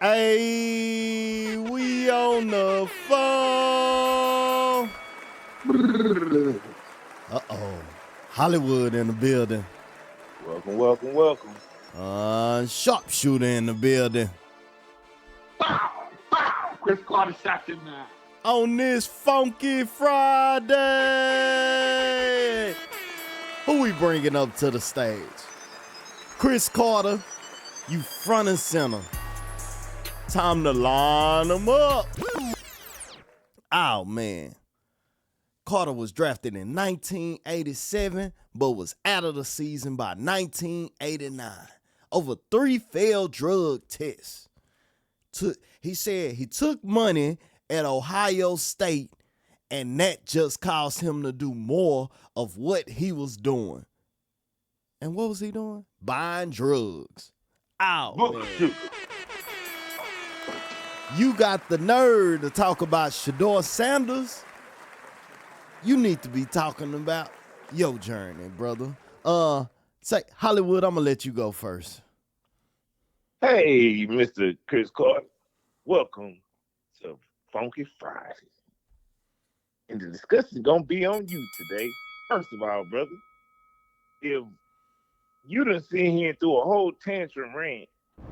Hey, we on the phone. Uh-oh. Hollywood in the building. Welcome. Sharpshooter in the building. Bow! Chris Carter shot you now. On this Funky Friday. Who we bringing up to the stage? Chris Carter, you front and center. Time to line them up. Oh, man. Carter was drafted in 1987, but was out of the season by 1989 over 3 failed drug tests. He said he took money at Ohio State, and that just caused him to do more of what he was doing. And what was he doing? Buying drugs. Oh, man. You got the nerve to talk about Shedeur Sanders. You need to be talking about your journey, brother. Say, Hollywood, I'm going to let you go first. Hey, Mr. Chris Carter. Welcome to Funky Friday. And the discussion is going to be on you today. First of all, brother, if you done sit here through a whole tantrum rant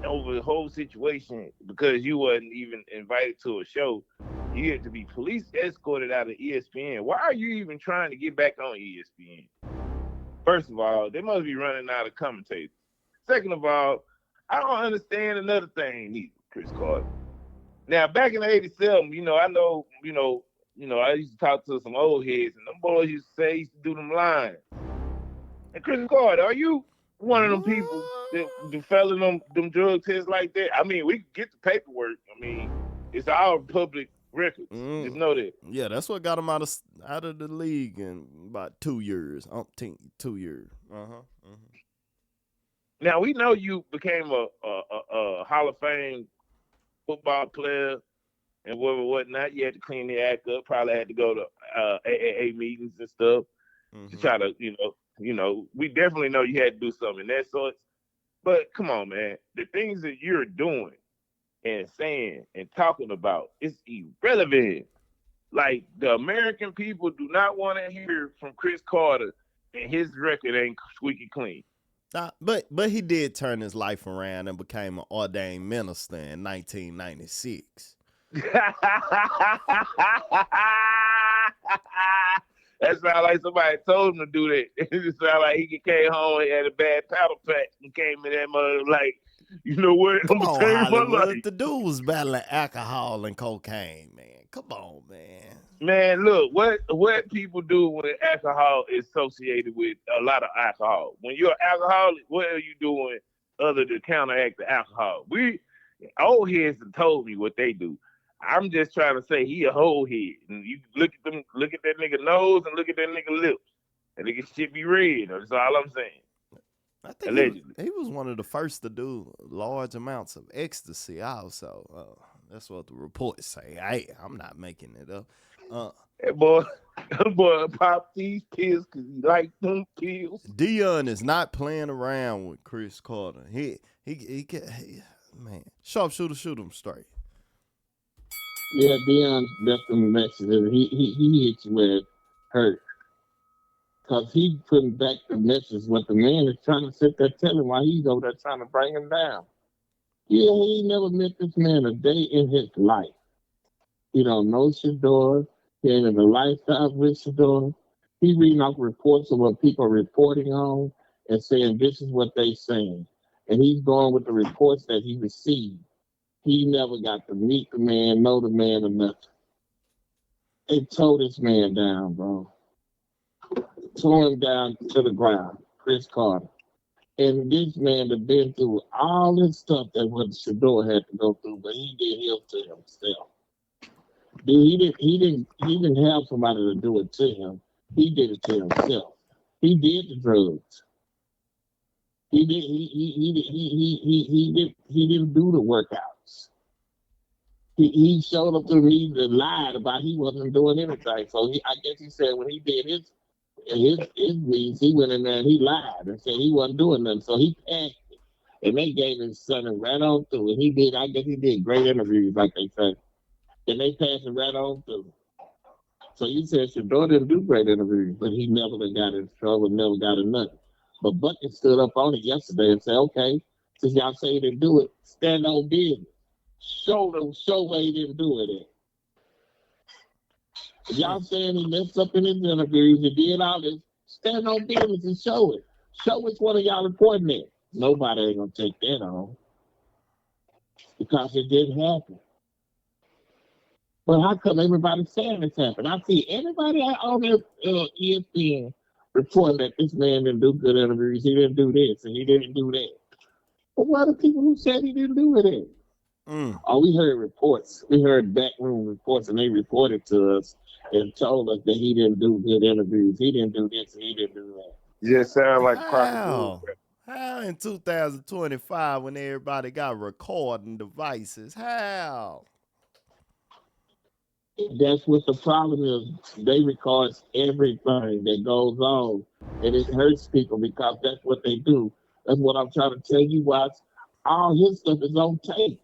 over the whole situation because you wasn't even invited to a show, you had to be police escorted out of ESPN. Why are you even trying to get back on ESPN? First of all, they must be running out of commentators. Second of all, I don't understand another thing either, Chris Carter. Now, back in '87, I know, I used to talk to some old heads, and them boys used to say, used to do them lines. And Chris Carter, are you one of them people that felling them drug tests like that? I mean, we can get the paperwork. I mean, it's all public records. Just know that. Yeah, that's what got him out of the league in about 2 years. 2 years. Now we know you became a Hall of Fame football player and whatnot. You had to clean the act up. Probably had to go to AAA meetings and stuff to try to, we definitely know you had to do something in that sort. But come on, man, the things that you're doing and saying and talking about is irrelevant. Like, the American people do not want to hear from Chris Carter, and his record ain't squeaky clean. But he did turn his life around and became an ordained minister in 1996. That sounds like somebody told him to do that. It sounds like he came home and had a bad powder pack and came in that mother like, you know what? Come on, Hollywood. The dude was battling alcohol and cocaine, man. Come on, man. Man, look, what people do when alcohol is associated with a lot of alcohol. When you're an alcoholic, what are you doing other than counteract the alcohol? Old heads have told me what they do. I'm just trying to say he a whole head. And you look at that nigga nose and look at that nigga lips. And nigga shit be red. That's all I'm saying. I think he was one of the first to do large amounts of ecstasy also. That's what the reports say. I'm not making it up. That boy pop these pills because he like them pills. Deion is not playing around with Chris Carter. He man, sharpshooter, shoot him straight. Yeah, Deion's best in the message. He hits you where it hurt. Because he putting back the message what the man is trying to sit there telling while he's over there trying to bring him down. Yeah, he never met this man a day in his life. He don't know Shedeur. He ain't in the lifestyle with Shedeur. He reading off reports of what people are reporting on and saying this is what they saying. And he's going with the reports that he received. He never got to meet the man, know the man, or nothing. They tore this man down, bro. Tore him down to the ground, Chris Carter. And this man had been through all this stuff that what Shedeur had to go through, but he did it to himself. He didn't have somebody to do it to him. He did it to himself. He did the drugs. He didn't do the workouts. He showed up to me and lied about he wasn't doing anything. So I guess he said when he did his meetings, he went in there and he lied and said he wasn't doing nothing. So he passed it. And they gave his son right on through. And I guess he did great interviews, like they say. And they passed it right on through. So you said Shedeur didn't do great interviews, but he never got in trouble, never got in nothing. But Bucket stood up on it yesterday and said, okay, since y'all say he didn't do it, stand on business. Show where he didn't do it at. If y'all saying he messed up in his interviews and did all this, stand on business and show it. Show which one of y'all reporting it. Nobody ain't gonna take that on because it didn't happen. But how come everybody's saying this happened? I see everybody on their ESPN reporting that this man didn't do good interviews. He didn't do this and he didn't do that. But what are the people who said he didn't do it? Oh, we heard reports. We heard backroom reports, and they reported to us and told us that he didn't do good interviews. He didn't do this and he didn't do that. You just sound like How in 2025 when everybody got recording devices? How? That's what the problem is. They record everything that goes on, and it hurts people because that's what they do. That's what I'm trying to tell you, Watch. All his stuff is on tape.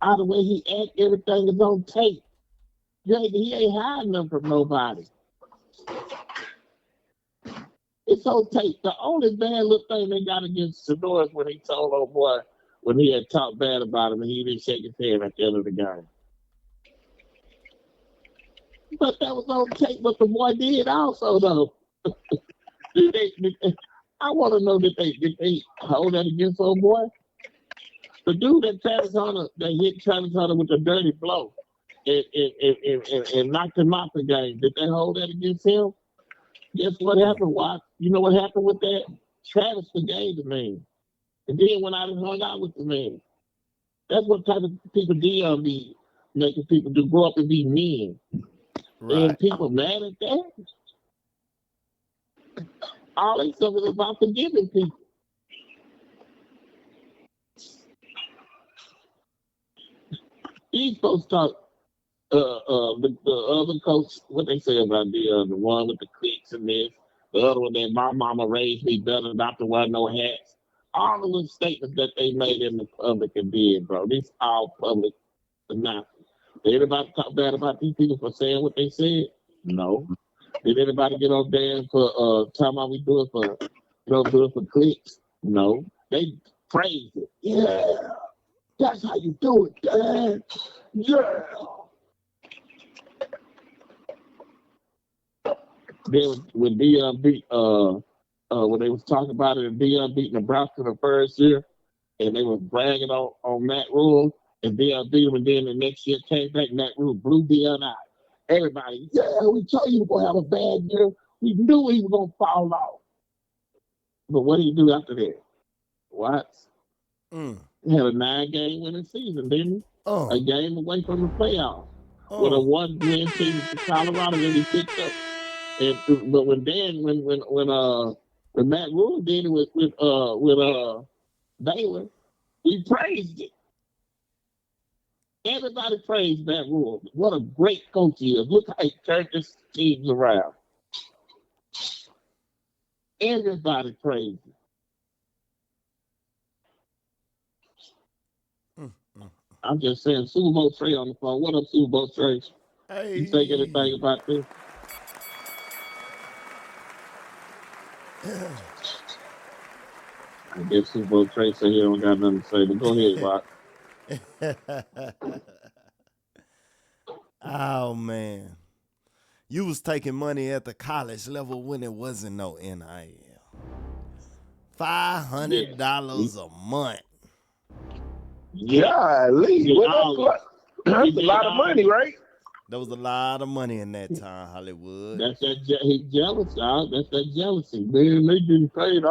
All the way he act, everything is on tape. He ain't hiding them from nobody. It's on tape. The only bad little thing they got against Shedeur is when he told old boy when he had talked bad about him and he didn't shake his hand at the end of the game. But that was on tape. But the boy did also, though. I want to know did they hold that against old boy? The dude that hit Travis Hunter with a dirty blow and knocked him out the game, did they hold that against him? Guess what happened, Watch? You know what happened with that? Travis forgave the man. And then went out and hung out with the man. That's what type of people Deion be making people do, grow up and be mean. Right. And people mad at that. All they stuff is about forgiving people. These folks talk. The other coach, what they say about the one with the clicks and this, the other one that my mama raised me better not to wear no hats. All the little statements that they made in the public and did, bro. These all public announcements. Did anybody talk bad about these people for saying what they said? No. Did anybody get on there for talking about we do it for clicks? No. They praised it. Yeah. That's how you do it, Dad. Yeah. Then when Deion beat when they was talking about it and Deion beat Nebraska the first year and they was bragging on Matt Rule and Deion beat him and then the next year came back and Matt Rule blew Deion out. Everybody, yeah, we told you he was gonna have a bad year. We knew he was gonna fall off. But what did he do after that? What? He had a 9-game winning season, didn't he? A game away from the playoffs. With a 1-win season to Colorado that he picked up. But when Matt Rule did it with Baylor, he praised it. Everybody praised Matt Rule. What a great coach he is. Look how he turned his teams around. Everybody praised him. I'm just saying, Super Bowl Trey on the phone. What up, Super Bowl Trey? Hey. You think anything about this? I guess Super Bowl Trey said he don't got nothing to say, but go ahead, Rock. Oh, man. You was taking money at the college level when it wasn't no NIL. $500 a month. Yeah, at least. That's a lot of money, right? There was a lot of money in that time, Hollywood. That's he's jealous, dog. That's that jealousy. Man, they getting paid.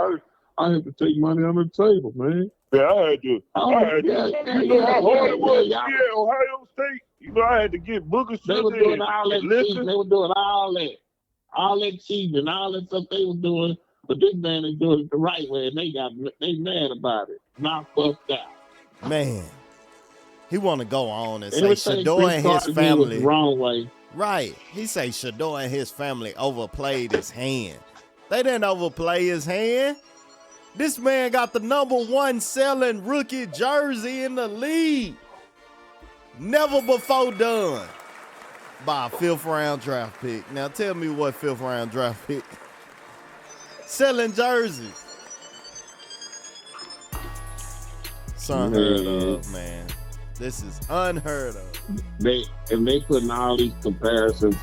I had to take money on the table, man. Yeah, I had to. You know how hard it was? Yeah, Ohio State. You know, I had to get bookers. They were doing all that cheating. They were doing all that cheating and all that stuff they were doing. But this man is doing it the right way, and they mad about it. Not fucked out. Man, he want to go on and say Shedeur and his family the wrong way. Right. He say Shedeur and his family overplayed his hand. They didn't overplay his hand. This man got the #1 selling rookie jersey in the league. Never before done by a 5th round draft pick. Now tell me what 5th round draft pick selling jerseys. It's unheard of, man. This is unheard of. They putting all these comparisons,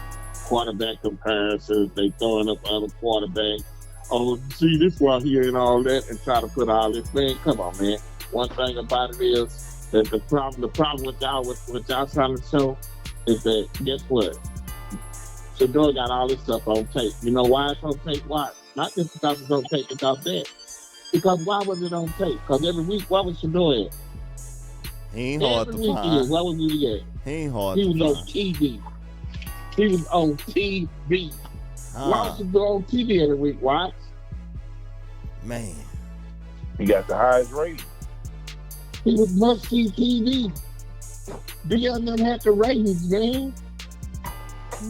quarterback comparisons. They throwing up other quarterbacks. Oh, see, this why he ain't all that, and try to put all this. Man, come on, man. One thing about it is that the problem with y'all trying to show is that, guess what? Shedeur got all this stuff on tape. You know why it's on tape? Why? Not just because it's on tape, because that. Because why was it on tape? Because every week, why was Shedeur at? He ain't hard to find. Why was he at? He ain't hard to find. He was on TV. He was on TV. Why was Shedeur on TV every week? Why? Man. He got the highest rating. He was must-see TV. Deion didn't have the ratings, man.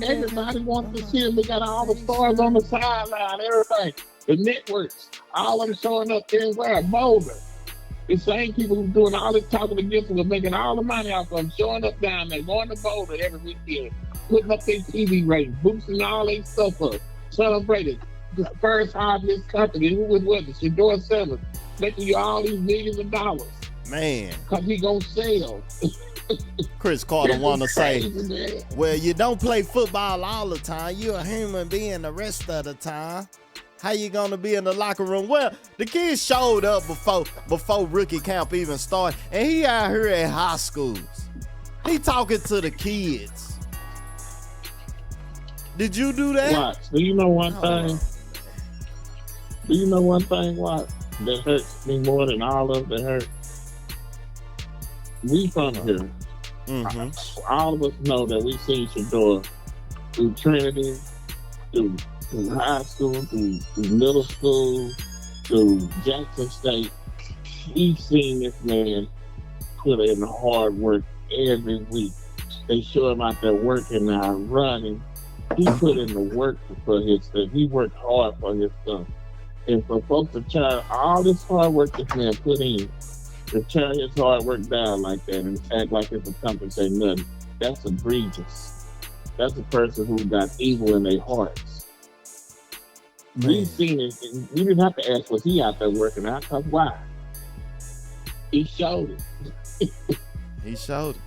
Everybody wanted to see him. They got all the stars on the sideline, everything. The networks, all of them showing up everywhere. Boulder. The same people who doing all this talking against him were making all the money off of them, showing up down there, going to Boulder every weekend, putting up their TV ratings, boosting all their stuff up, celebrating the first hire of this company. Who was with it? Shedeur Sanders, making you all these millions of dollars. Man. Because he gonna sell. Chris Carter want to say, man. well, you don't play football all the time. You're a human being the rest of the time. How you going to be in the locker room? Well, the kids showed up before rookie camp even started, and he out here at high schools. He talking to the kids. Did you do that? Watch. Do you know one thing? Do you know one thing, Watch, that hurts me more than all of that hurt? We from here. Mm-hmm. All of us know that we seen Shedeur through Trinity, through high school, through middle school, through Jackson State. We've seen this man put in hard work every week. They show him out there working now, running. He put in the work for his stuff. He worked hard for his stuff. And for folks to try all this hard work this man put in, to tear his hard work down like that and act like it's a compensate nothing, that's egregious. That's a person who got evil in their hearts. Man. We've seen it. We didn't have to ask, was he out there working out? Because why? He showed it. He showed it.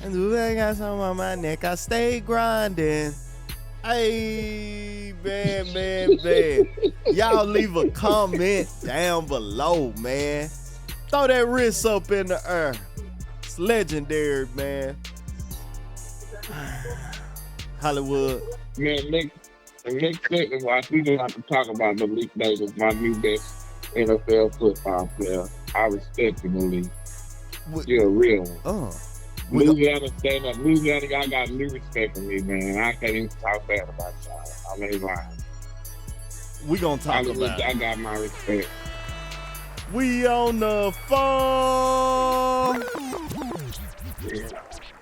And do I got something on my neck? I stay grinding. Hey, man. Y'all leave a comment down below, man. Throw that wrist up in the air. It's legendary, man. Hollywood. Man, next segment, Watch, we don't have to talk about Malik Davis, my new best NFL football player. I respect him, Malik. You're a real one. Louisiana stand up. Louisiana, y'all got new respect for me, man. I can't even talk bad about y'all. I ain't lying. We gonna talk about it. I got my respect. We on the phone. Yeah.